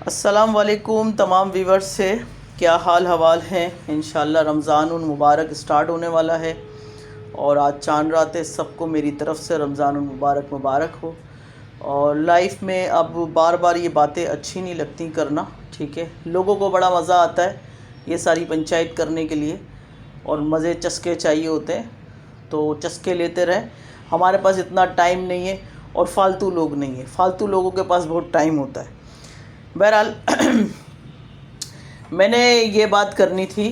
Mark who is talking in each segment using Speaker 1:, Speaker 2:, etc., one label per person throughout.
Speaker 1: अस्सलाम वालेकुम तमाम व्यूवर्स से क्या हाल हवाल हैं। इंशाल्लाह रमज़ान मुबारक स्टार्ट होने वाला है और आज चांद रात है। सबको मेरी तरफ़ से रमज़ान मुबारक मुबारक हो। और लाइफ में अब बार बार ये बातें अच्छी नहीं लगती करना, ठीक है। लोगों को बड़ा मज़ा आता है ये सारी पंचायत करने के लिए और मज़े चस्के चाहिए होते हैं, तो चस्के लेते रहें। हमारे पास इतना टाइम नहीं है और फालतू लोग नहीं है, फालतू लोगों के पास बहुत टाइम होता है। बहरहाल मैंने ये बात करनी थी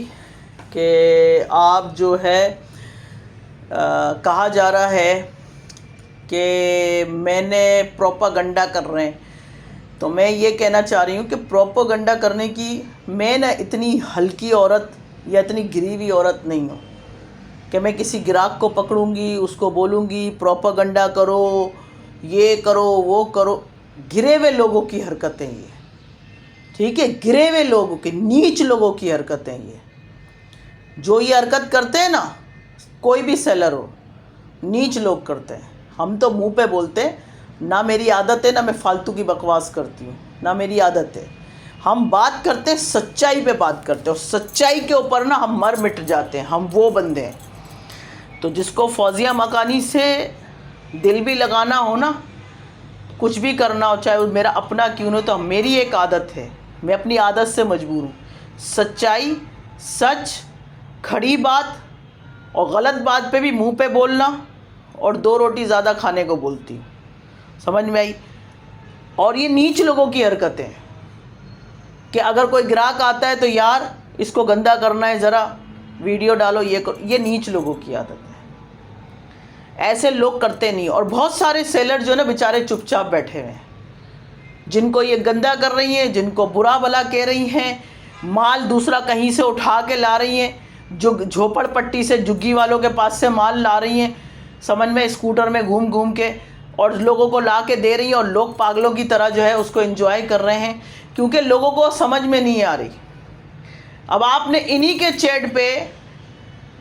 Speaker 1: कि आप जो है कहा जा रहा है कि मैंने प्रोपागंडा कर रहे हैं, तो मैं ये कहना चाह रही हूँ कि प्रोपागंडा करने की मैं ना इतनी हल्की औरत या इतनी गिरी हुई औरत नहीं हूँ कि मैं किसी ग्राहक को पकड़ूंगी, उसको बोलूँगी प्रोपागंडा करो, ये करो, वो करो। गिरे हुए लोगों की हरकतें ये, ठीक है, गिरे हुए लोगों की, नीच लोगों की हरकतें ये। जो ये हरकत करते हैं ना, कोई भी सेलर हो, नीच लोग करते हैं। हम तो मुंह पे बोलते हैं, ना मेरी आदत है, ना मैं फालतू की बकवास करती हूँ, ना मेरी आदत है। हम बात करते हैं, सच्चाई पे बात करते हैं और सच्चाई के ऊपर ना हम मर मिट जाते हैं। हम वो बंदे हैं। तो जिसको फौजिया मकानी से दिल भी लगाना हो ना, कुछ भी करना हो, चाहे वो मेरा अपना क्यों ना, तो मेरी एक आदत है, मैं अपनी आदत से मजबूर हूँ। सच्चाई, सच, खड़ी बात और गलत बात पे भी मुंह पे बोलना, और 2 रोटी ज़्यादा खाने को बोलती हूँ। समझ में आई। और ये नीच लोगों की हरकतें हैं कि अगर कोई ग्राहक आता है तो यार इसको गंदा करना है, ज़रा वीडियो डालो, ये करो। ये नीच लोगों की आदत है, ऐसे लोग करते नहीं। और बहुत सारे सेलर जो ना बेचारे चुपचाप बैठे हुए हैं, जिनको ये गंदा कर रही हैं, जिनको बुरा भला कह रही हैं, माल दूसरा कहीं से उठा के ला रही हैं, जो झोपड़पट्टी से झुग्गी वालों के पास से माल ला रही हैं, समझ में, स्कूटर में घूम घूम के, और लोगों को ला के दे रही हैं। और लोग पागलों की तरह जो है उसको एंजॉय कर रहे हैं, क्योंकि लोगों को समझ में नहीं आ रही। अब आपने इन्हीं के चैट पे,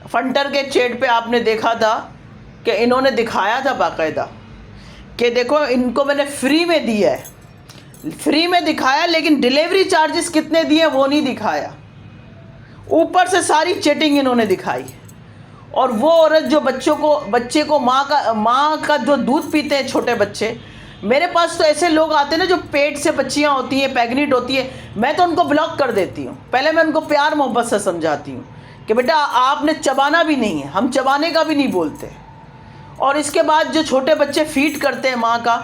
Speaker 1: फंटर के चैट पे आपने देखा था कि इन्होंने दिखाया था बाकायदा कि देखो इनको मैंने फ्री में दिया है, फ्री में दिखाया, लेकिन डिलीवरी चार्जेस कितने दिए वो नहीं दिखाया। ऊपर से सारी चैटिंग इन्होंने दिखाई। और वो औरत जो बच्चे को माँ का जो दूध पीते हैं छोटे बच्चे, मेरे पास तो ऐसे लोग आते हैं ना जो पेट से बच्चियाँ होती हैं, प्रेग्नेंट होती है, मैं तो उनको ब्लॉक कर देती हूँ। पहले मैं उनको प्यार मोहब्बत से समझाती हूँ कि बेटा आपने चबाना भी नहीं है, हम चबाने का भी नहीं बोलते। और इसके बाद जो छोटे बच्चे फीड करते हैं माँ का,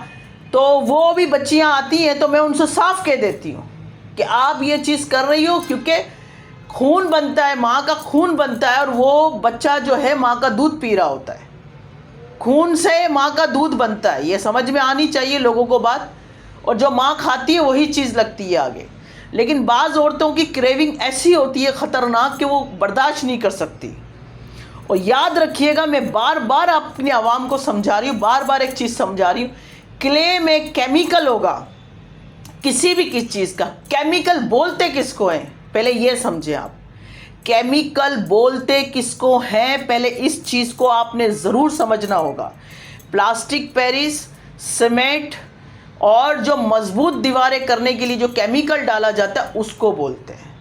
Speaker 1: तो वो भी बच्चियाँ आती हैं, तो मैं उनसे साफ कह देती हूँ कि आप ये चीज़ कर रही हो क्योंकि खून बनता है, माँ का खून बनता है, और वो बच्चा जो है माँ का दूध पी रहा होता है, खून से माँ का दूध बनता है। ये समझ में आनी चाहिए लोगों को बात। और जो माँ खाती है वही चीज़ लगती है आगे। लेकिन बाज़ औरतों की क्रेविंग ऐसी होती है ख़तरनाक कि वो बर्दाश्त नहीं कर सकती। और याद रखिएगा, मैं बार बार अपनी आवाम को समझा रही हूँ, बार बार एक चीज़ समझा रही हूँ, क्ले में केमिकल होगा, किसी भी किस चीज़ का केमिकल बोलते किसको हैं पहले ये समझे आप। केमिकल बोलते किसको हैं, पहले इस चीज़ को आपने ज़रूर समझना होगा। प्लास्टिक, पेरिस, सीमेंट और जो मजबूत दीवारें करने के लिए जो केमिकल डाला जाता है उसको बोलते हैं,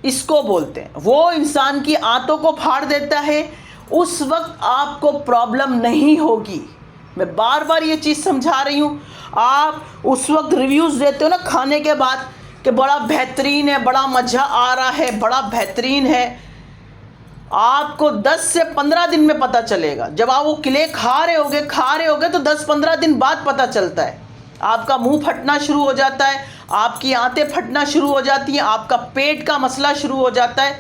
Speaker 1: इसको बोलते हैं। वो इंसान की आंतों को फाड़ देता है, उस वक्त आपको प्रॉब्लम नहीं होगी। मैं बार बार ये चीज़ समझा रही हूँ। आप उस वक्त रिव्यूज़ देते हो ना खाने के बाद कि बड़ा बेहतरीन है, बड़ा मज़ा आ रहा है, बड़ा बेहतरीन है, आपको 10 से 15 दिन में पता चलेगा। जब आप वो किले खा रहे होगे तो 10-15 दिन बाद पता चलता है। आपका मुंह फटना शुरू हो जाता है, आपकी आंतें फटना शुरू हो जाती हैं, आपका पेट का मसला शुरू हो जाता है,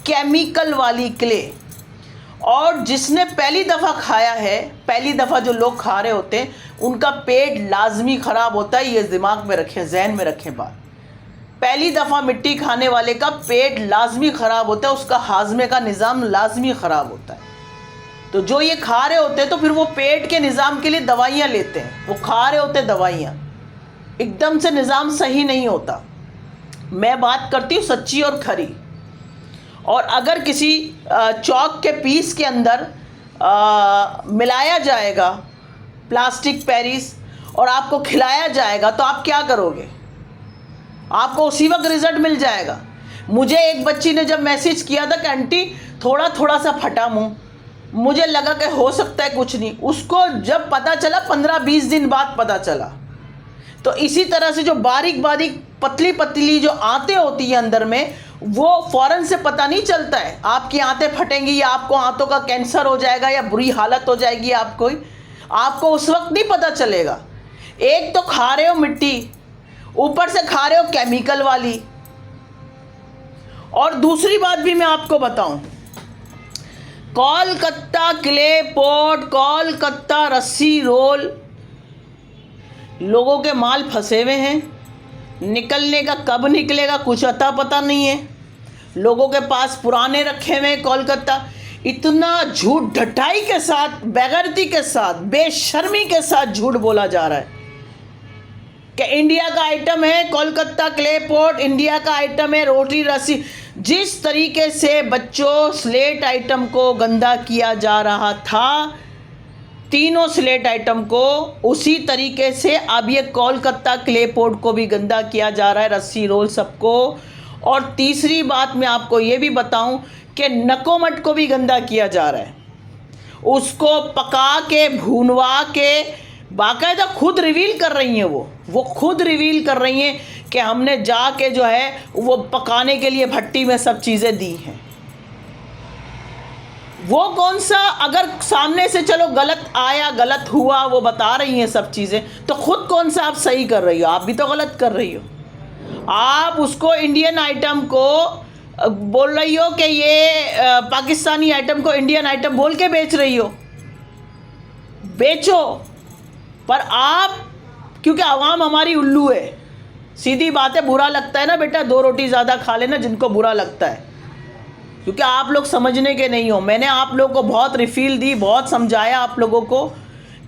Speaker 1: केमिकल वाली क्ले। और जिसने पहली दफ़ा खाया है, पहली दफ़ा जो लोग खा रहे होते हैं उनका पेट लाजमी ख़राब होता है। ये दिमाग में रखें, जहन में रखें बात। पहली दफ़ा मिट्टी खाने वाले का पेट लाजमी ख़राब होता है, उसका हाजमे का निज़ाम लाजमी ख़राब होता है। तो जो ये खा रहे होते हैं तो फिर वो पेट के निज़ाम के लिए दवाइयाँ लेते हैं, वो खा रहे होते हैं दवाइयाँ, एकदम से निज़ाम सही नहीं होता। मैं बात करती हूँ सच्ची और खरी। और अगर किसी चौक के पीस के अंदर मिलाया जाएगा प्लास्टिक, पेरिस, और आपको खिलाया जाएगा तो आप क्या करोगे? आपको उसी वक्त रिजल्ट मिल जाएगा। मुझे एक बच्ची ने जब मैसेज किया था कि आंटी थोड़ा थोड़ा सा फटा मुंह, मुझे लगा कि हो सकता है कुछ नहीं, उसको जब पता चला 15-20 दिन बाद पता चला। तो इसी तरह से जो बारीक बारीक पतली पतली जो आंतें होती हैं अंदर में, वो फ़ौरन से पता नहीं चलता है आपकी आंतें फटेंगी या आपको आंतों का कैंसर हो जाएगा या बुरी हालत हो जाएगी आपको उस वक्त नहीं पता चलेगा। एक तो खा रहे हो मिट्टी, ऊपर से खा रहे हो केमिकल वाली। और दूसरी बात भी मैं आपको बताऊं, कोलकाता क्ले पॉट, कोलकाता रस्सी रोल, लोगों के माल फंसे हुए हैं, निकलने का कब निकलेगा कुछ अता पता नहीं है। लोगों के पास पुराने रखे हुए हैं कोलकाता। इतना झूठ ढटाई के साथ, बेगैरती के साथ, बेशर्मी के साथ झूठ बोला जा रहा है कि इंडिया का आइटम है कोलकाता क्ले पॉट, इंडिया का आइटम है रोटी रस्सी। जिस तरीके से बच्चों स्लेट आइटम को गंदा किया जा रहा था, तीनों स्लेट आइटम को, उसी तरीके से अब ये कोलकाता क्ले पॉट को भी गंदा किया जा रहा है, रस्सी रोल सबको। और तीसरी बात मैं आपको ये भी बताऊं कि नकोमट को भी गंदा किया जा रहा है। उसको पका के भूनवा के बाकायदा खुद रिवील कर रही हैं, वो खुद रिवील कर रही हैं कि हमने जाके जो है वो पकाने के लिए भट्टी में सब चीज़ें दी हैं। वो कौन सा, अगर सामने से चलो गलत आया गलत हुआ वो बता रही हैं सब चीज़ें, तो खुद कौन सा आप सही कर रही हो? आप भी तो गलत कर रही हो। आप उसको इंडियन आइटम को बोल रही हो कि ये पाकिस्तानी आइटम को इंडियन आइटम बोल के बेच रही हो। बेचो, पर आप, क्योंकि आवाम हमारी उल्लू है, सीधी बात है। बुरा लगता है ना बेटा, 2 रोटी ज़्यादा खा लेना जिनको बुरा लगता है, क्योंकि आप लोग समझने के नहीं हो। मैंने आप लोगों को बहुत रिफिल दी, बहुत समझाया आप लोगों को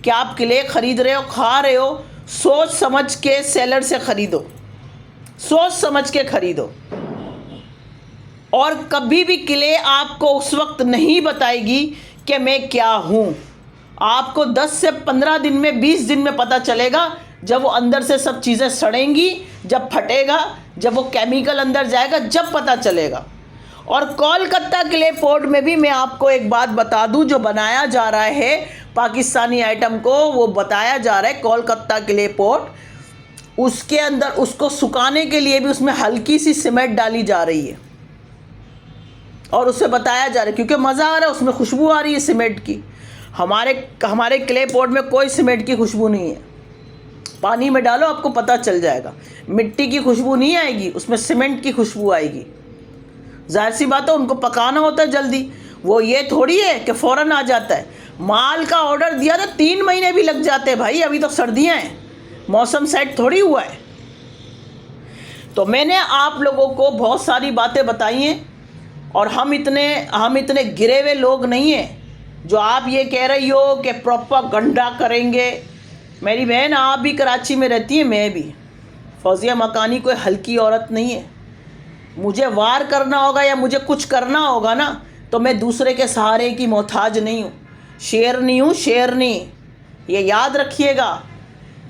Speaker 1: कि आप किले ख़रीद रहे हो, खा रहे हो, सोच समझ के सेलर से ख़रीदो, सोच समझ के ख़रीदो। और कभी भी किले आपको उस वक्त नहीं बताएगी कि मैं क्या हूँ। आपको 10 से 15 दिन में, 20 दिन में पता चलेगा, जब वो अंदर से सब चीज़ें सड़ेंगी, जब फटेगा, जब वो केमिकल अंदर जाएगा, जब पता चलेगा। और कोलकाता क्ले पॉट में भी मैं आपको एक बात बता दूं, जो बनाया जा रहा है पाकिस्तानी आइटम को, वो बताया जा रहा है कोलकाता क्ले पॉट, उसके अंदर उसको सुखाने के लिए भी उसमें हल्की सी सीमेंट डाली जा रही है। और उससे बताया जा रहा है, क्योंकि मज़ा आ रहा है, उसमें खुशबू आ रही है सीमेंट की। हमारे क्ले पॉट में कोई सीमेंट की खुशबू नहीं है। पानी में डालो आपको पता चल जाएगा, मिट्टी की खुशबू नहीं आएगी, उसमें सीमेंट की खुशबू आएगी। जाहिर सी बात है, उनको पकाना होता है जल्दी, वो ये थोड़ी है कि फ़ौरन आ जाता है। माल का ऑर्डर दिया तो 3 महीने भी लग जाते हैं भाई, अभी तो सर्दियाँ हैं, मौसम सेट थोड़ी हुआ है। तो मैंने आप लोगों को बहुत सारी बातें बताई हैं, और हम इतने गिरे हुए लोग नहीं हैं जो आप ये कह रही हो कि प्रोपेगेंडा करेंगे। मेरी बहन आप भी कराची में रहती है, मैं भी। फौजिया मकानी कोई हल्की औरत नहीं है। मुझे वार करना होगा या मुझे कुछ करना होगा ना, तो मैं दूसरे के सहारे की मोहताज नहीं हूँ। शेरनी हूँ, शेरनी, ये याद रखिएगा।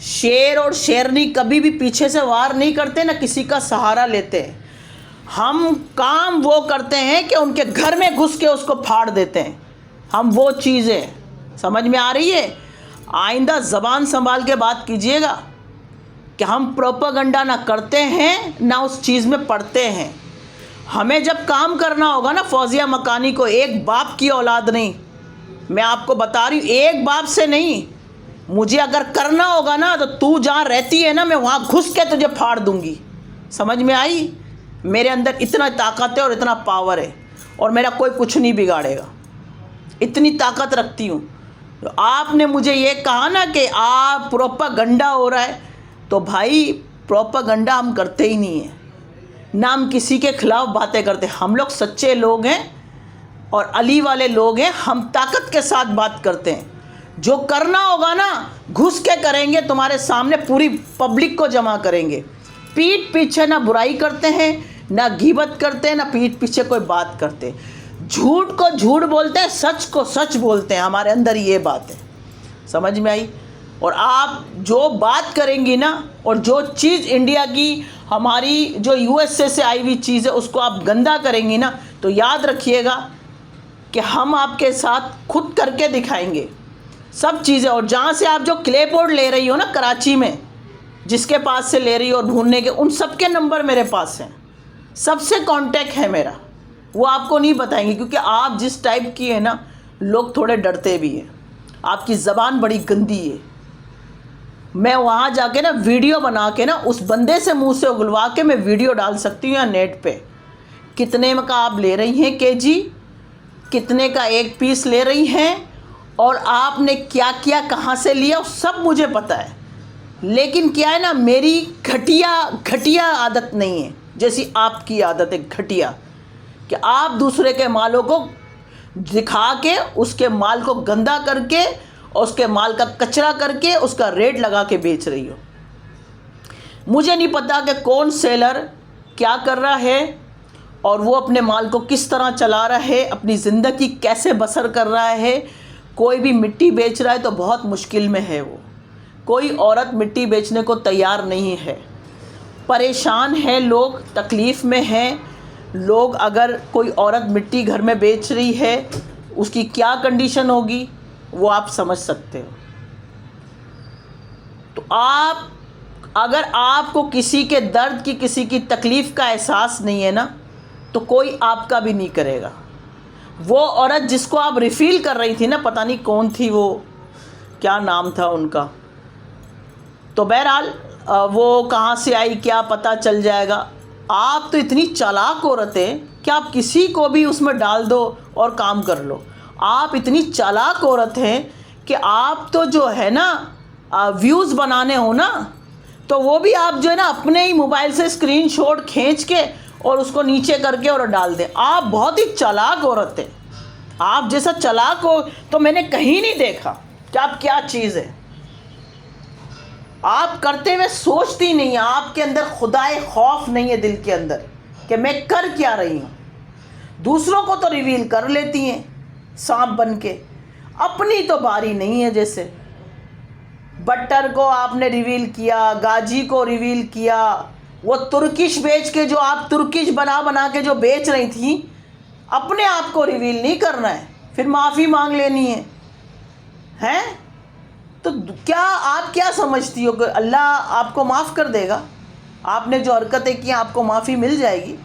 Speaker 1: शेर और शेरनी कभी भी पीछे से वार नहीं करते, ना किसी का सहारा लेते हैं। हम काम वो करते हैं कि उनके घर में घुस के उसको फाड़ देते हैं। हम वो चीज़ें, समझ में आ रही है? आइंदा ज़बान संभाल के बात कीजिएगा कि हम प्रोपेगेंडा ना करते हैं, ना उस चीज़ में पढ़ते हैं। हमें जब काम करना होगा ना, फौजिया मकानी को, एक बाप की औलाद नहीं, मैं आपको बता रही हूँ, एक बाप से नहीं। मुझे अगर करना होगा ना, तो तू जहाँ रहती है ना, मैं वहाँ घुस के तुझे फाड़ दूँगी। समझ में आई? मेरे अंदर इतना ताकत है और इतना पावर है, और मेरा कोई कुछ नहीं बिगाड़ेगा। इतनी ताकत रखती हूँ। तो आपने मुझे ये कहा ना कि आप प्रोपेगेंडा हो रहा है, तो भाई प्रोपेगेंडा हम करते ही नहीं हैं, ना हम किसी के ख़िलाफ़ बातें करते। हम लोग सच्चे लोग हैं और अली वाले लोग हैं। हम ताकत के साथ बात करते हैं। जो करना होगा ना, घुस के करेंगे, तुम्हारे सामने पूरी पब्लिक को जमा करेंगे। पीठ पीछे ना बुराई करते हैं, ना गीबत करते हैं, ना पीठ पीछे कोई बात करते। झूठ को झूठ बोलते हैं, सच को सच बोलते हैं। हमारे अंदर ये बात है, समझ में आई? और आप जो बात करेंगी ना, और जो चीज़ इंडिया की हमारी जो यूएसए से आई हुई चीज़ है उसको आप गंदा करेंगी ना, तो याद रखिएगा कि हम आपके साथ खुद करके दिखाएंगे सब चीज़ें। और जहाँ से आप जो क्ले पॉट ले रही हो ना कराची में, जिसके पास से ले रही हो और ढूंढने के, उन सब के नंबर मेरे पास हैं, सबसे कांटेक्ट है मेरा। वो आपको नहीं बताएंगे क्योंकि आप जिस टाइप की है ना, लोग थोड़े डरते भी हैं। आपकी ज़बान बड़ी गंदी है। मैं वहाँ जाके ना वीडियो बना के ना उस बंदे से मुंह से उगलवा के मैं वीडियो डाल सकती हूँ या नेट पे। कितने का आप ले रही हैं केजी, कितने का एक पीस ले रही हैं, और आपने क्या किया, कहाँ से लिया, सब मुझे पता है। लेकिन क्या है ना, मेरी घटिया आदत नहीं है जैसी आपकी आदत है घटिया, कि आप दूसरे के मालों को दिखा के उसके माल को गंदा करके और उसके माल का कचरा करके उसका रेट लगा के बेच रही हो। मुझे नहीं पता कि कौन सेलर क्या कर रहा है और वो अपने माल को किस तरह चला रहा है, अपनी ज़िंदगी कैसे बसर कर रहा है। कोई भी मिट्टी बेच रहा है तो बहुत मुश्किल में है वो। कोई औरत मिट्टी बेचने को तैयार नहीं है, परेशान है लोग, तकलीफ़ में हैं लोग। अगर कोई औरत मिट्टी घर में बेच रही है उसकी क्या कंडीशन होगी वो आप समझ सकते हो। तो आप, अगर आपको किसी के दर्द की, किसी की तकलीफ़ का एहसास नहीं है ना, तो कोई आपका भी नहीं करेगा। वो औरत जिसको आप रिफ़ील कर रही थी ना, पता नहीं कौन थी वो, क्या नाम था उनका, तो बहरहाल वो कहाँ से आई क्या पता चल जाएगा। आप तो इतनी चालाक औरत है कि आप किसी को भी उसमें डाल दो और काम कर लो। आप इतनी चालाक औरत हैं कि आप तो जो है ना व्यूज़ बनाने हो ना, तो वो भी आप जो है ना अपने ही मोबाइल से स्क्रीनशॉट खींच के और उसको नीचे करके और डाल दें। आप बहुत ही चालाक औरत हैं। आप जैसा चालाक हो तो मैंने कहीं नहीं देखा कि आप क्या चीज़ है। आप करते हुए सोचती नहीं, आपके अंदर खुदाए खौफ नहीं है दिल के अंदर कि मैं कर क्या रही हूँ। दूसरों को तो रिवील कर लेती हैं सांप बन के, अपनी तो बारी नहीं है। जैसे बट्टर को आपने रिवील किया, गाजी को रिवील किया, वो तुर्किश बेच के, जो आप तुर्किश बना के जो बेच रही थी, अपने आप को रिवील नहीं करना है, फिर माफ़ी मांग लेनी है। हैं तो क्या आप क्या समझती हो कि अल्लाह आपको माफ़ कर देगा? आपने जो हरकतें की आपको माफ़ी मिल जाएगी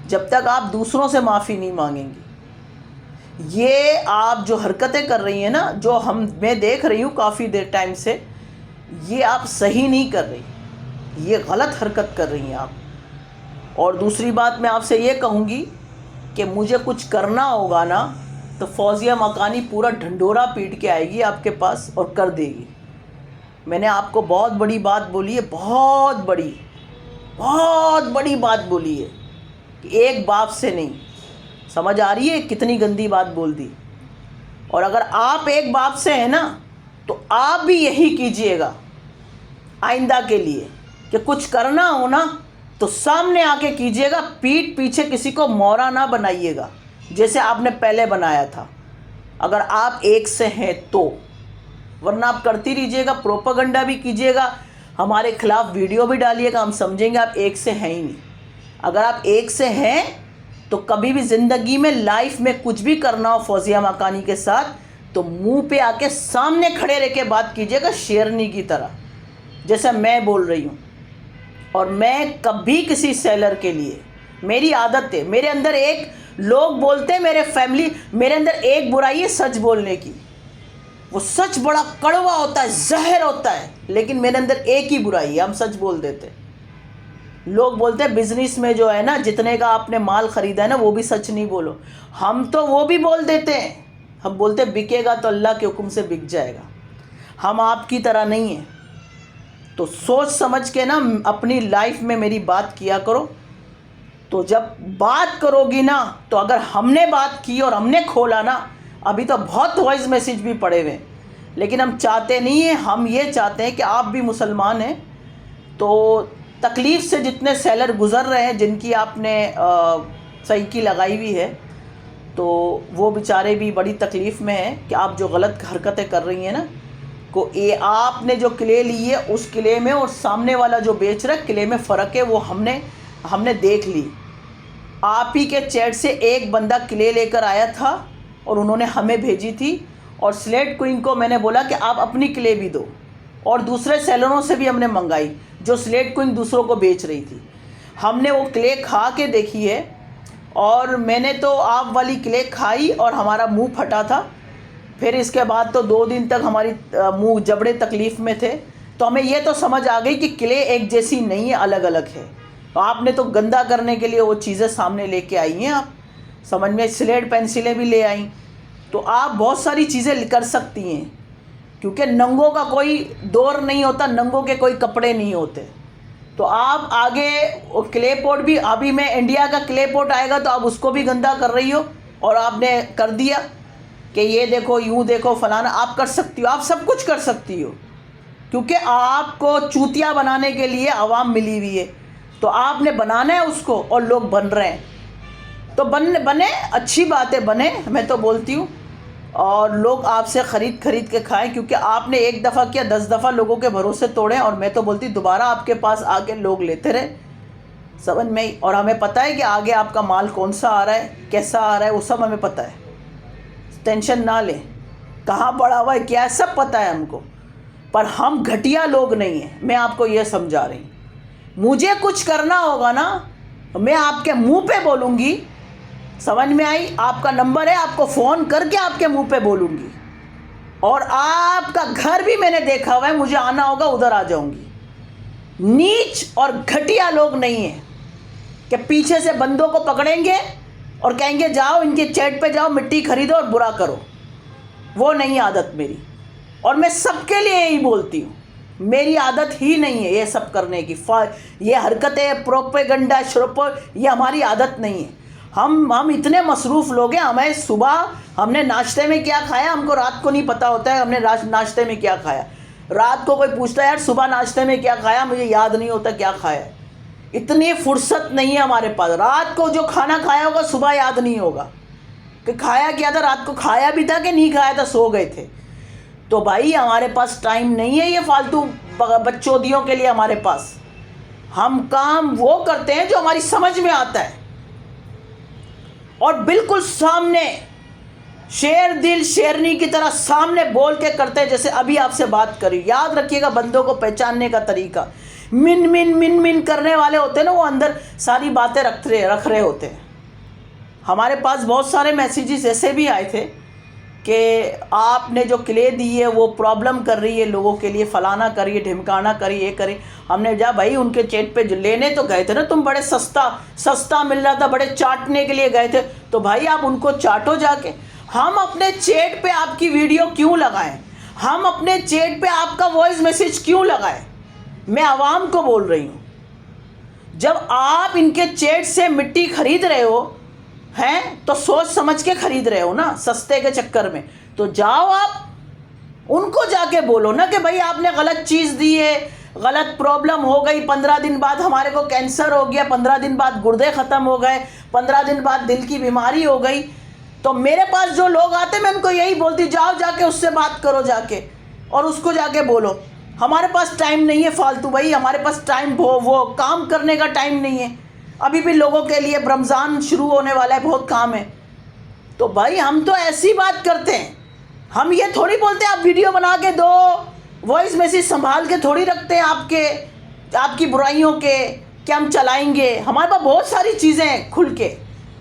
Speaker 1: जब तक आप दूसरों से माफ़ी नहीं मांगेंगी। ये आप जो हरकतें कर रही हैं ना, जो मैं देख रही हूँ काफ़ी देर टाइम से, ये आप सही नहीं कर रही, ये गलत हरकत कर रही हैं आप। और दूसरी बात मैं आपसे ये कहूँगी कि मुझे कुछ करना होगा ना, तो फौजिया मकानी पूरा ढंढोरा पीट के आएगी आपके पास और कर देगी। मैंने आपको बहुत बड़ी बात बोली है, बहुत बड़ी बात बोली है कि एक बाप से नहीं। समझ आ रही है कितनी गंदी बात बोल दी? और अगर आप एक बाप से हैं ना, तो आप भी यही कीजिएगा आइंदा के लिए कि कुछ करना हो ना तो सामने आके कीजिएगा, पीठ पीछे किसी को मोहरा ना बनाइएगा जैसे आपने पहले बनाया था, अगर आप एक से हैं तो। वरना आप करती रहिएगा, प्रोपेगेंडा भी कीजिएगा, हमारे खिलाफ वीडियो भी डालिएगा, हम समझेंगे आप एक से हैं ही नहीं। अगर आप एक से हैं तो कभी भी ज़िंदगी में, लाइफ में कुछ भी करना हो फौजिया मकानी के साथ, तो मुंह पे आके सामने खड़े रह के बात कीजिएगा, शेरनी की तरह, जैसा मैं बोल रही हूँ। और मैं कभी किसी सेलर के लिए, मेरी आदत है, मेरे अंदर एक, लोग बोलते हैं मेरे फैमिली, मेरे अंदर एक बुराई है सच बोलने की। वो सच बड़ा कड़वा होता है, जहर होता है, लेकिन मेरे अंदर एक ही बुराई है, हम सच बोल देते हैं। लोग बोलते हैं बिजनेस में जो है ना, जितने का आपने माल ख़रीदा है ना, वो भी सच नहीं बोलो। हम तो वो भी बोल देते हैं, हम बोलते हैं बिकेगा तो अल्लाह के हुक्म से बिक जाएगा। हम आपकी तरह नहीं हैं। तो सोच समझ के ना अपनी लाइफ में मेरी बात किया करो। तो जब बात करोगी ना, तो अगर हमने बात की और हमने खोला ना, अभी तो बहुत वॉइस मैसेज भी पड़े हुए, लेकिन हम चाहते नहीं हैं। हम ये चाहते हैं कि आप भी मुसलमान हैं, तो तकलीफ़ से जितने सेलर गुज़र रहे हैं, जिनकी आपने सही की लगाई हुई है, तो वो बेचारे भी बड़ी तकलीफ़ में हैं कि आप जो गलत हरकतें कर रही हैं ना, को ये आपने जो क्ले ली है उस क्ले में और सामने वाला जो बेच रहा है क्ले में फ़र्क है, वो हमने देख ली। आप ही के चैट से एक बंदा क्ले लेकर आया था और उन्होंने हमें भेजी थी, और स्लेट क्वीन को मैंने बोला कि आप अपनी क्ले भी दो, और दूसरे सेलरों से भी हमने मंगाई जो स्लेट क्वीन दूसरों को बेच रही थी। हमने वो क्ले खा के देखी है, और मैंने तो आप वाली क्ले खाई और हमारा मुंह फटा था। फिर इसके बाद तो 2 दिन तक हमारी मुंह जबड़े तकलीफ़ में थे। तो हमें ये तो समझ आ गई कि क्ले एक जैसी नहीं है, अलग अलग है। तो आपने तो गंदा करने के लिए वो चीज़ें सामने लेके आई हैं, आप समझ में, स्लेट पेंसिलें भी ले आई। तो आप बहुत सारी चीज़ें कर सकती हैं, क्योंकि नंगों का कोई दौर नहीं होता, नंगों के कोई कपड़े नहीं होते। तो आप आगे वो क्ले पॉट भी, अभी मैं इंडिया का क्ले पॉट आएगा तो आप उसको भी गंदा कर रही हो, और आपने कर दिया कि ये देखो, यूँ देखो, फलाना। आप कर सकती हो, आप सब कुछ कर सकती हो, क्योंकि आपको चूतिया बनाने के लिए आवाम मिली हुई है। तो आपने बनाना है उसको, और लोग बन रहे हैं। तो बने, अच्छी बात है, बने, मैं तो बोलती हूँ। और लोग आपसे ख़रीद के खाएं, क्योंकि आपने एक दफ़ा किया, 10 दफ़ा लोगों के भरोसे तोड़े। और मैं तो बोलती दोबारा आपके पास आके लोग लेते रहे, समझ में ही। और हमें पता है कि आगे आपका माल कौन सा आ रहा है, कैसा आ रहा है, वो सब हमें पता है। टेंशन ना लें, कहाँ पड़ा हुआ है, क्या है, सब पता है हमको। पर हम घटिया लोग नहीं हैं, मैं आपको ये समझा रही हूँ। मुझे कुछ करना होगा ना, मैं आपके मुंह पे बोलूँगी, समझ में आई। आपका नंबर है, आपको फ़ोन करके आपके मुंह पे बोलूँगी। और आपका घर भी मैंने देखा हुआ है, मुझे आना होगा उधर आ जाऊँगी। नीच और घटिया लोग नहीं हैं कि पीछे से बंदों को पकड़ेंगे और कहेंगे जाओ इनके चैट पे जाओ, मिट्टी खरीदो और बुरा करो। वो नहीं आदत मेरी, और मैं सबके लिए यही बोलती हूँ। मेरी आदत ही नहीं है ये सब करने की, ये हरकतें, प्रोपेगंडा, ये हमारी आदत नहीं है। हम इतने मसरूफ़ लोग हैं, हमें सुबह हमने नाश्ते में क्या खाया हमको रात को नहीं पता होता है, हमने नाश्ते में क्या खाया। रात को कोई पूछता है यार सुबह नाश्ते में क्या खाया, मुझे याद नहीं होता क्या खाया। इतनी फुर्सत नहीं है हमारे पास। रात को जो खाना खाया होगा सुबह याद नहीं होगा कि खाया क्या था, रात को खाया भी था कि नहीं खाया था, सो गए थे। तो भाई हमारे पास टाइम नहीं है ये फालतू बच्चोदियों के लिए। हमारे पास हम काम वो करते हैं जो हमारी समझ में आता है, और बिल्कुल सामने शेर दिल शेरनी की तरह सामने बोल के करते हैं, जैसे अभी आपसे बात करी। याद रखिएगा, बंदों को पहचानने का तरीका, मिन मिन मिन मिन करने वाले होते हैं ना, वो अंदर सारी बातें रख रहे होते हैं। हमारे पास बहुत सारे मैसेजेस ऐसे भी आए थे कि आपने जो क्ले दी है वो प्रॉब्लम कर रही है लोगों के लिए, फलाना करिए, ढिमकाना करिए, ये करिए। हमने जा भाई उनके चैट पे लेने तो गए थे ना, तुम बड़े सस्ता मिल रहा था, बड़े चाटने के लिए गए थे, तो भाई आप उनको चाटो जाके। हम अपने चैट पे आपकी वीडियो क्यों लगाएं, हम अपने चैट पे आपका वॉइस मैसेज क्यों लगाएं? मैं आवाम को बोल रही हूँ, जब आप इनके चैट से मिट्टी खरीद रहे हो हैं तो सोच समझ के खरीद रहे हो ना, सस्ते के चक्कर में। तो जाओ आप उनको जाके बोलो ना कि भाई आपने गलत चीज़ दी है, गलत प्रॉब्लम हो गई, 15 दिन बाद हमारे को कैंसर हो गया, 15 दिन बाद गुर्दे ख़त्म हो गए, 15 दिन बाद दिल की बीमारी हो गई। तो मेरे पास जो लोग आते मैं उनको यही बोलती, जाओ जाके उससे बात करो जाके, और उसको जाके बोलो। हमारे पास टाइम नहीं है फालतू भाई, हमारे पास टाइम वो काम करने का टाइम नहीं है। अभी भी लोगों के लिए रमज़ान शुरू होने वाला है, बहुत काम है। तो भाई हम तो ऐसी बात करते हैं, हम ये थोड़ी बोलते हैं आप वीडियो बना के दो, वॉइस मैसेज संभाल के थोड़ी रखते हैं आपकी बुराइयों के कि हम चलाएंगे। हमारे पास बहुत सारी चीज़ें हैं खुल के,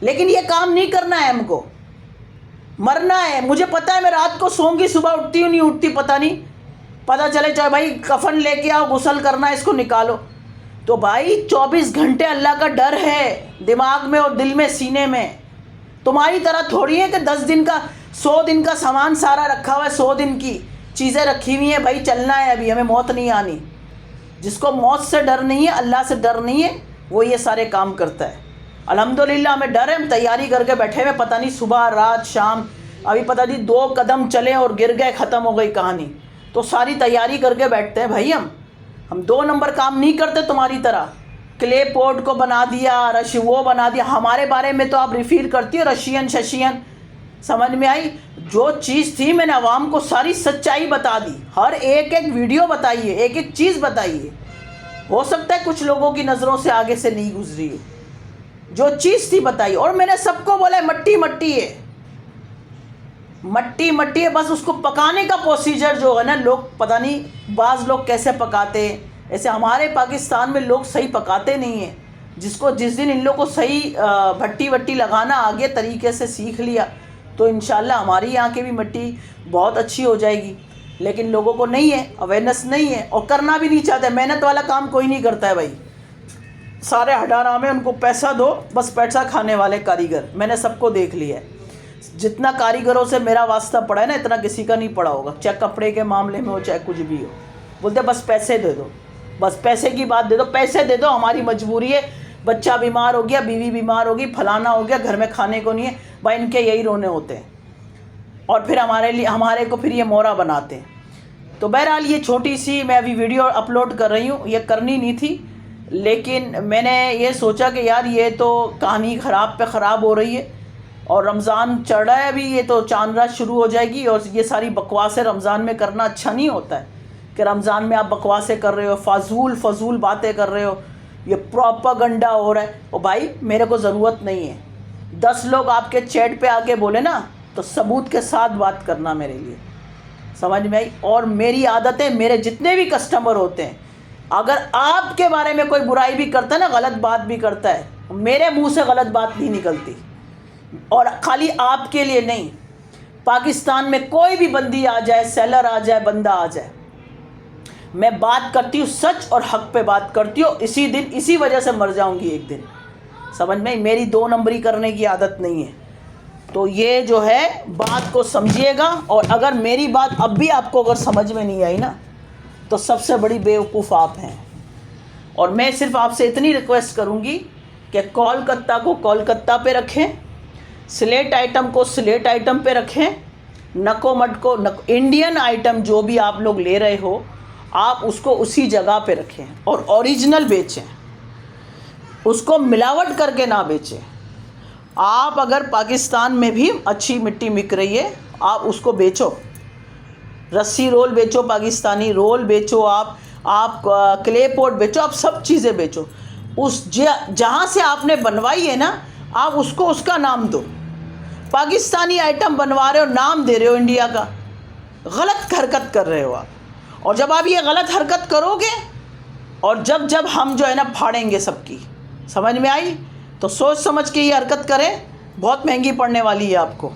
Speaker 1: लेकिन ये काम नहीं करना है हमको, मरना है। मुझे पता है मैं रात को सोऊंगी, सुबह उठती हूँ नहीं उठती पता नहीं, पता चले चाहे भाई कफन लेके आओ, गुसल करना है, इसको निकालो। तो भाई 24 घंटे अल्लाह का डर है दिमाग में और दिल में, सीने में। तुम्हारी तरह थोड़ी है कि 10 दिन का 100 दिन का सामान सारा रखा हुआ है, 100 दिन की चीज़ें रखी हुई हैं। भाई चलना है, अभी हमें मौत नहीं आनी। जिसको मौत से डर नहीं है, अल्लाह से डर नहीं है, वो ये सारे काम करता है। अल्हम्दुलिल्लाह हमें डर है, हम तैयारी करके बैठे हुए, पता नहीं सुबह रात शाम, अभी पता नहीं 2 कदम चले और गिर गए, ख़त्म हो गई कहानी। तो सारी तैयारी करके बैठते हैं भाई। हम 2 नंबर काम नहीं करते तुम्हारी तरह, क्ले पॉट को बना दिया, वो बना दिया। हमारे बारे में तो आप रिफ़ील करती हो रशियन शशियन, समझ में आई? जो चीज़ थी मैंने आवाम को सारी सच्चाई बता दी, हर एक एक वीडियो बताइए, एक एक चीज़ बताइए। हो सकता है कुछ लोगों की नज़रों से आगे से नहीं गुजरी हो, जो चीज़ थी बताई। और मैंने सबको बोला है मट्टी मट्टी है, मट्टी मट्टी है, बस उसको पकाने का प्रोसीजर जो है ना, लोग पता नहीं बाज़ लोग कैसे पकाते हैं, ऐसे हमारे पाकिस्तान में लोग सही पकाते नहीं हैं। जिसको जिस दिन इन लोग को सही भट्टी वट्टी लगाना आगे तरीके से सीख लिया तो इंशाल्लाह हमारी यहाँ की भी मिट्टी बहुत अच्छी हो जाएगी। लेकिन लोगों को नहीं है, अवेयरनेस नहीं है और करना भी नहीं चाहते। मेहनत वाला काम कोई नहीं करता है भाई, सारे हडाराम है, उनको पैसा दो, बस पैसा खाने वाले कारीगर मैंने सबको देख लिया है। जितना कारीगरों से मेरा वास्ता पड़ा है ना, इतना किसी का नहीं पड़ा होगा, चाहे कपड़े के मामले में हो चाहे कुछ भी हो। बोलते बस पैसे दे दो, बस पैसे की बात दे दो, पैसे दे दो, हमारी मजबूरी है, बच्चा बीमार हो गया, बीवी बीमार होगी, फलाना हो गया, घर में खाने को नहीं है, भाई इनके यही रोने होते हैं। और फिर हमारे को फिर ये मोहरा बनाते हैं। तो बहरहाल ये छोटी सी मैं अभी वीडियो अपलोड कर रही हूँ, ये करनी नहीं थी, लेकिन मैंने ये सोचा कि यार ये तो कहानी ख़राब पे ख़राब हो रही है और रमज़ान चढ़ रहा है अभी, ये तो चांद रात शुरू हो जाएगी और ये सारी बकवासें रमज़ान में करना अच्छा नहीं होता है कि रमज़ान में आप बकवासें कर रहे हो, फजूल बातें कर रहे हो, ये प्रोपेगेंडा हो रहा है। और भाई मेरे को ज़रूरत नहीं है, 10 लोग आपके चैट पे आके बोले ना तो सबूत के साथ बात करना मेरे लिए, समझ में आई? और मेरी आदत है, मेरे जितने भी कस्टमर होते हैं, अगर आपके बारे में कोई बुराई भी करता है ना, गलत बात भी करता है, मेरे मुंह से गलत बात नहीं निकलती। और खाली आपके लिए नहीं, पाकिस्तान में कोई भी बंदी आ जाए, सेलर आ जाए, बंदा आ जाए, मैं बात करती हूँ सच और हक पे बात करती हूँ। इसी दिन इसी वजह से मर जाऊंगी एक दिन, समझ में? मेरी 2 नंबरी करने की आदत नहीं है। तो ये जो है बात को समझिएगा। और अगर मेरी बात अब भी आपको अगर समझ में नहीं आई ना, तो सबसे बड़ी बेवकूफ़ आप हैं। और मैं सिर्फ आपसे इतनी रिक्वेस्ट करूँगी कि कोलकाता को कोलकाता पे रखें, स्लेट आइटम को स्लेट आइटम पे रखें, नको मट को इंडियन आइटम जो भी आप लोग ले रहे हो आप उसको उसी जगह पे रखें और ओरिजिनल बेचें, उसको मिलावट करके ना बेचें। आप अगर पाकिस्तान में भी अच्छी मिट्टी बिक रही है आप उसको बेचो, रस्सी रोल बेचो, पाकिस्तानी रोल बेचो, आप क्ले पॉट बेचो, आप सब चीज़ें बेचो। जहाँ से आपने बनवाई है ना, आप उसको उसका नाम दो। पाकिस्तानी आइटम बनवा रहे हो, नाम दे रहे हो इंडिया का, गलत हरकत कर रहे हो आप। और जब आप ये गलत हरकत करोगे और जब हम जो है ना फाड़ेंगे सबकी, समझ में आई? तो सोच समझ के ये हरकत करें, बहुत महंगी पड़ने वाली है आपको।